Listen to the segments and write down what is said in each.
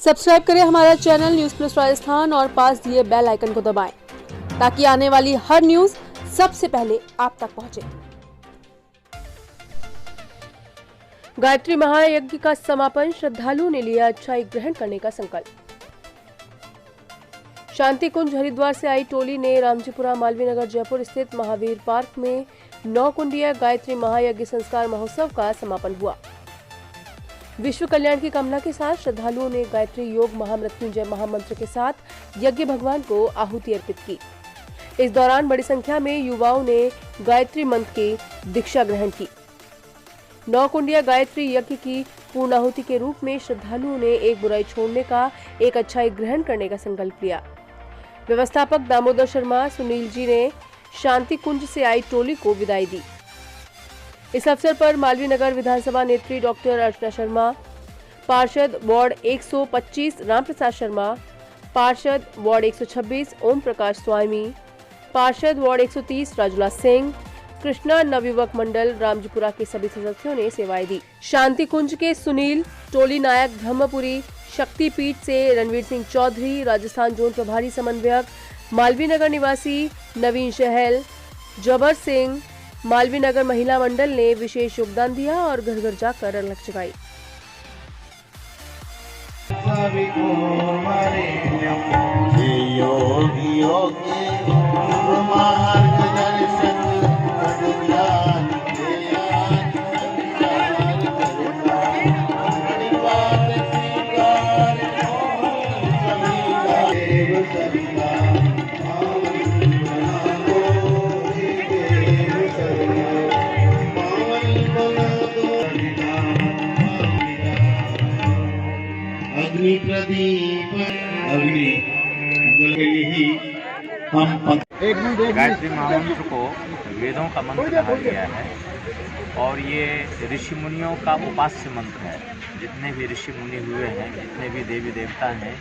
Subscribe करें हमारा channel news plus Rajasthan और पास दिए बेल आइकन को दबाएं ताकि आने वाली हर न्यूज़ सबसे पहले आप तक पहुंचे। गायत्री महायज्ञ का समापन, श्रद्धालुओं ने लिया अच्छाई ग्रहण करने का संकल्प। शांति कुंज हरिद्वार से आई टोली ने रामजीपुरा मालवीय नगर जयपुर स्थित महावीर पार्क में 9 कुंडीय गायत्री महायज्ञ संस्कार महोत्सव का समापन हुआ। विश्व कल्याण की कामना के साथ श्रद्धालुओं ने गायत्री योग महामृत्युंजय महामंत्र के साथ यज्ञ भगवान को आहुति अर्पित की। इस दौरान बड़ी संख्या में युवाओं ने गायत्री मंत्र की दीक्षा ग्रहण की। 9 कुंडीय गायत्री यज्ञ की पूर्णाहुति के रूप में श्रद्धालुओं ने एक बुराई छोड़ने का, एक अच्छाई ग्रहण करने का संकल्प लिया। व्यवस्थापक दामोदर शर्मा सुनील जी ने शांति कुंज से आई टोली को विदाई दी। इस अवसर पर मालवीय नगर विधानसभा नेत्री डॉक्टर अर्चना शर्मा, पार्षद वार्ड 125 रामप्रसाद शर्मा, पार्षद वार्ड 126 ओम प्रकाश स्वामी, पार्षद वार्ड 130 राजूला सिंह, कृष्णा नवयुवक मंडल रामजीपुरा के सभी सदस्यों ने सेवाएं दी। शांति कुंज के सुनील, टोली नायक ब्रह्मपुरी, शक्तिपीठ से रणवीर सिंह चौधरी, राजस्थान जोन प्रभारी समन्वयक मालवीय नगर निवासी नवीन शहल, जबर सिंह, मालवीय नगर महिला मंडल ने विशेष योगदान दिया और घर घर जाकर रंग जगाई। गायत्री महामंत्र को वेदों का मंत्र कहा गया है और ये ऋषि मुनियों का उपास्य मंत्र है। जितने भी ऋषि मुनि हुए हैं, जितने भी देवी देवता हैं,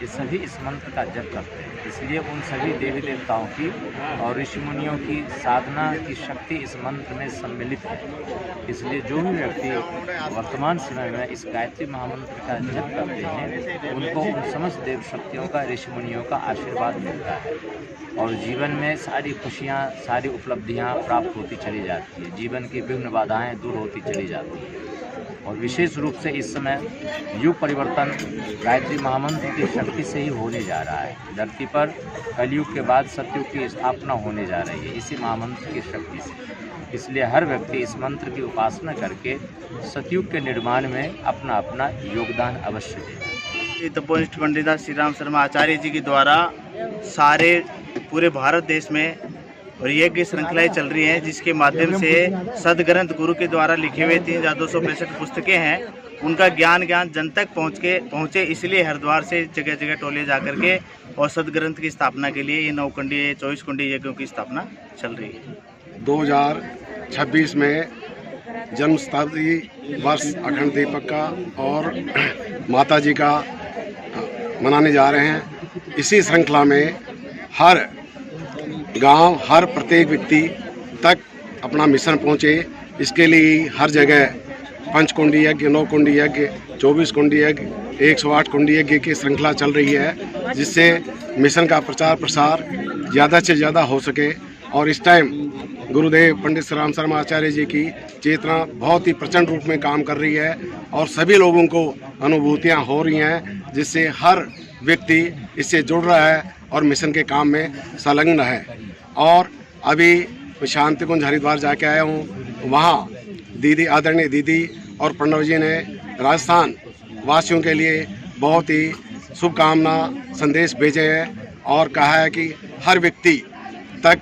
ये सभी इस मंत्र का जप करते हैं। इसलिए उन सभी देवी देवताओं की और ऋषि मुनियों की साधना की शक्ति इस मंत्र में सम्मिलित है। इसलिए जो भी व्यक्ति वर्तमान समय में इस गायत्री महामंत्र का जप करते हैं, उनको उन समस्त देव शक्तियों का, ऋषि मुनियों का आशीर्वाद मिलता है और जीवन में सारी खुशियाँ, सारी उपलब्धियाँ प्राप्त होती चली जाती है। जीवन की विभिन्न बाधाएं दूर होती चली जाती है और विशेष रूप से इस समय युग परिवर्तन गायत्री महामंत्र की शक्ति से ही होने जा रहा है। धरती पर कलयुग के बाद सतयुग की स्थापना होने जा रही है इसी महामंत्र की शक्ति से। इसलिए हर व्यक्ति इस मंत्र की उपासना करके सतयुग के निर्माण में अपना अपना योगदान अवश्य दे। तपोनिष्ठ पंडित श्री राम शर्मा आचार्य जी के द्वारा सारे पूरे भारत देश में और यज्ञ श्रृंखलाएं चल रही हैं, जिसके माध्यम से सदग्रंथ गुरु के द्वारा लिखे हुए 3265 पुस्तकें हैं, उनका ज्ञान जन तक पहुँचे। इसलिए हरिद्वार से जगह जगह टोले जा करके और सदग्रंथ की स्थापना के लिए ये 9 कुंडी 24 कुंडी यज्ञों की स्थापना चल रही है। 2026 में जन्म शताब्दी वर्ष अखंड दीपक का और माता जी का मनाने जा रहे हैं। इसी श्रृंखला में हर गांव, हर प्रत्येक व्यक्ति तक अपना मिशन पहुंचे, इसके लिए हर जगह 5 कुंडी यज्ञ, 9 कुंडी यज्ञ, 24 कुंडी यज्ञ, 108 कुंडी यज्ञ की श्रृंखला चल रही है, जिससे मिशन का प्रचार प्रसार ज़्यादा से ज़्यादा हो सके। और इस टाइम गुरुदेव पंडित श्री राम शर्मा आचार्य जी की चेतना बहुत ही प्रचंड रूप में काम कर रही है और सभी लोगों को अनुभूतियाँ हो रही हैं, जिससे हर व्यक्ति इससे जुड़ रहा है और मिशन के काम में संलग्न है। और अभी शांति कुंज हरिद्वार जाके आया हूँ, वहाँ दीदी, आदरणीय दीदी और प्रणव जी ने राजस्थान वासियों के लिए बहुत ही शुभकामना संदेश भेजे हैं और कहा है कि हर व्यक्ति तक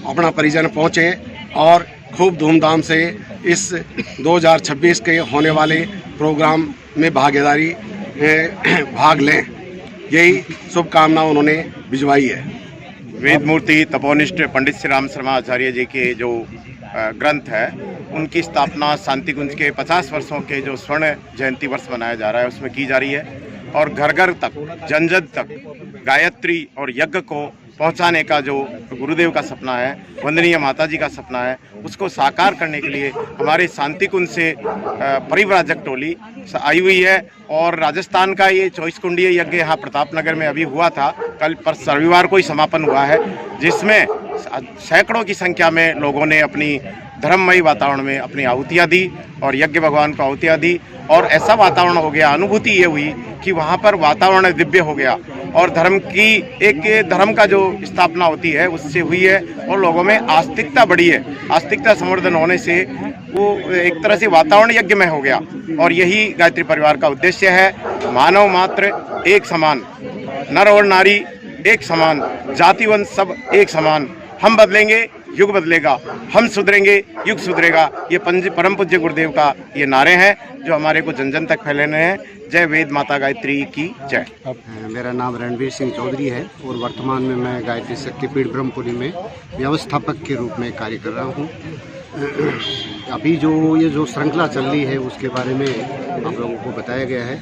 अपना परिजन पहुँचे और खूब धूमधाम से इस 2026 के होने वाले प्रोग्राम में भाग लें। यही शुभकामना उन्होंने भिजवाई है। वेद मूर्ति तपोनिष्ठ पंडित श्री राम शर्मा आचार्य जी के जो ग्रंथ है, उनकी स्थापना शांति कुंज के 50 वर्षों के जो स्वर्ण जयंती वर्ष मनाया जा रहा है उसमें की जा रही है और घर घर तक, जन जन तक गायत्री और यज्ञ को पहुंचाने का जो गुरुदेव का सपना है, वंदनीय माता जी का सपना है, उसको साकार करने के लिए हमारे शांति कुंज से परिव्राजक टोली आई हुई है। और राजस्थान का ये 24 कुंडीय यज्ञ यहाँ प्रतापनगर में अभी हुआ था, कल पर रविवार को ही समापन हुआ है, जिसमें सैकड़ों की संख्या में लोगों ने अपनी धर्ममयी वातावरण में अपनी आहुतियाँ दी और यज्ञ भगवान को आहुतियाँ दी। और ऐसा वातावरण हो गया, अनुभूति ये हुई कि वहाँ पर वातावरण दिव्य हो गया और धर्म का जो स्थापना होती है उससे हुई है और लोगों में आस्तिकता बढ़ी है। आस्तिकता संवर्धन होने से वो एक तरह से वातावरण यज्ञमय हो गया और यही गायत्री परिवार का उद्देश्य है। मानव मात्र एक समान, नर और नारी एक समान, जाति वंश सब एक समान। हम बदलेंगे, युग बदलेगा, हम सुधरेंगे, युग सुधरेगा। ये परम पूज्य गुरुदेव का ये नारे हैं जो हमारे को जन जन तक फैलाने हैं। जय वेद माता गायत्री की जय। मेरा नाम रणवीर सिंह चौधरी है और वर्तमान में मैं गायत्री शक्तिपीठ ब्रह्मपुरी में व्यवस्थापक के रूप में कार्य कर रहा हूँ। अभी ये जो श्रृंखला चल रही है उसके बारे में आप लोगों को बताया गया है।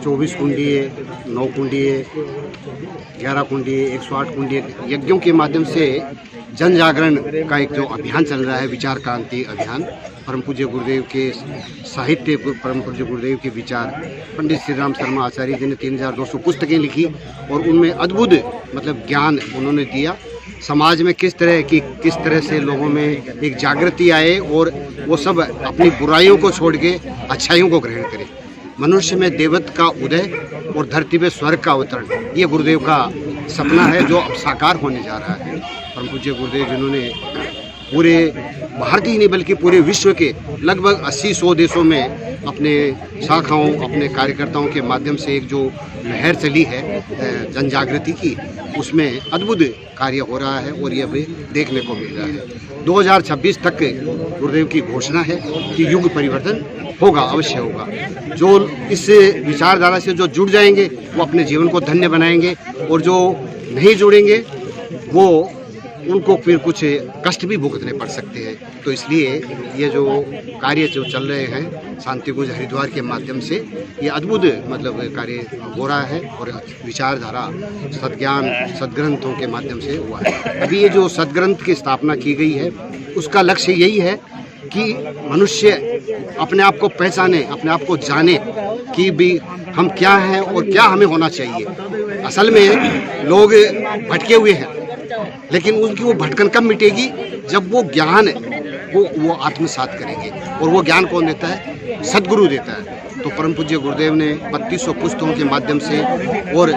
24 कुंडीय, 9 कुंडीय, 11 कुंडीय, 108 कुंडीय यज्ञों के माध्यम से जन जागरण का एक जो अभियान चल रहा है, विचार क्रांति अभियान, परम पूज्य गुरुदेव के साहित्य, परम पूज्य गुरुदेव के विचार, पंडित श्री राम शर्मा आचार्य जी ने 3200 पुस्तकें लिखी और उनमें अद्भुत ज्ञान उन्होंने दिया। समाज में किस तरह से लोगों में एक जागृति आए और वो सब अपनी बुराइयों को छोड़ के अच्छाइयों को ग्रहण करें। मनुष्य में देवत्व का उदय और धरती पे स्वर्ग का अवतरण, ये गुरुदेव का सपना है जो अब साकार होने जा रहा है। परम पूज्य गुरुदेव जिन्होंने पूरे भारत ही नहीं बल्कि पूरे विश्व के लगभग 80-100 देशों में अपने शाखाओं, अपने कार्यकर्ताओं के माध्यम से एक जो लहर चली है जन जागृति की, उसमें अद्भुत कार्य हो रहा है और ये अभी देखने को मिल रहा है। 2026 तक गुरुदेव की घोषणा है कि युग परिवर्तन होगा, अवश्य होगा। जो इस विचारधारा से जो जुड़ जाएंगे वो अपने जीवन को धन्य बनाएंगे और जो नहीं जुड़ेंगे वो उनको फिर कुछ कष्ट भी भुगतने पड़ सकते हैं। तो इसलिए ये जो कार्य जो चल रहे हैं शांति कुंज हरिद्वार के माध्यम से, ये अद्भुत कार्य हो रहा है और विचारधारा सद्ज्ञान सद्ग्रंथों के माध्यम से हुआ है। अभी ये जो सद्ग्रंथ की स्थापना की गई है उसका लक्ष्य यही है कि मनुष्य अपने आप को पहचाने, अपने आप को जाने कि भी हम क्या हैं और क्या हमें होना चाहिए। असल में लोग भटके हुए हैं, लेकिन उनकी वो भटकन कब मिटेगी जब वो ज्ञान वो आत्मसात करेंगे। और वो ज्ञान कौन देता है? सद्गुरु देता है। तो परम पूज्य गुरुदेव ने 3200 पुस्तकों के माध्यम से और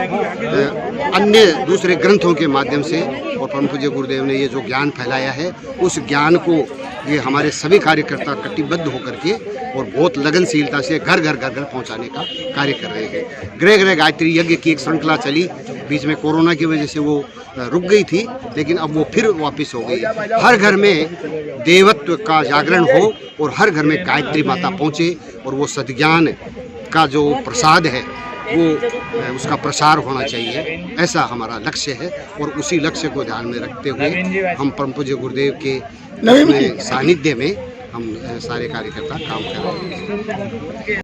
अन्य दूसरे ग्रंथों के माध्यम से और परम पूज्य गुरुदेव ने ये जो ज्ञान फैलाया है, उस ज्ञान को ये हमारे सभी कार्यकर्ता कटिबद्ध होकर के और बहुत लगनशीलता से घर घर पहुंचाने का कार्य कर रहे हैं। गृह गृह गायत्री यज्ञ की एक श्रृंखला चली, बीच में कोरोना की वजह से वो रुक गई थी, लेकिन अब वो फिर वापस हो गई। हर घर में देवत्व का जागरण हो और हर घर में गायत्री माता पहुँचे और वो सद्ज्ञान का जो प्रसाद है वो उसका प्रसार होना चाहिए, ऐसा हमारा लक्ष्य है। और उसी लक्ष्य को ध्यान में रखते हुए हम परम पूज्य गुरुदेव के सानिध्य में हम सारे कार्यकर्ता काम कर रहे हैं।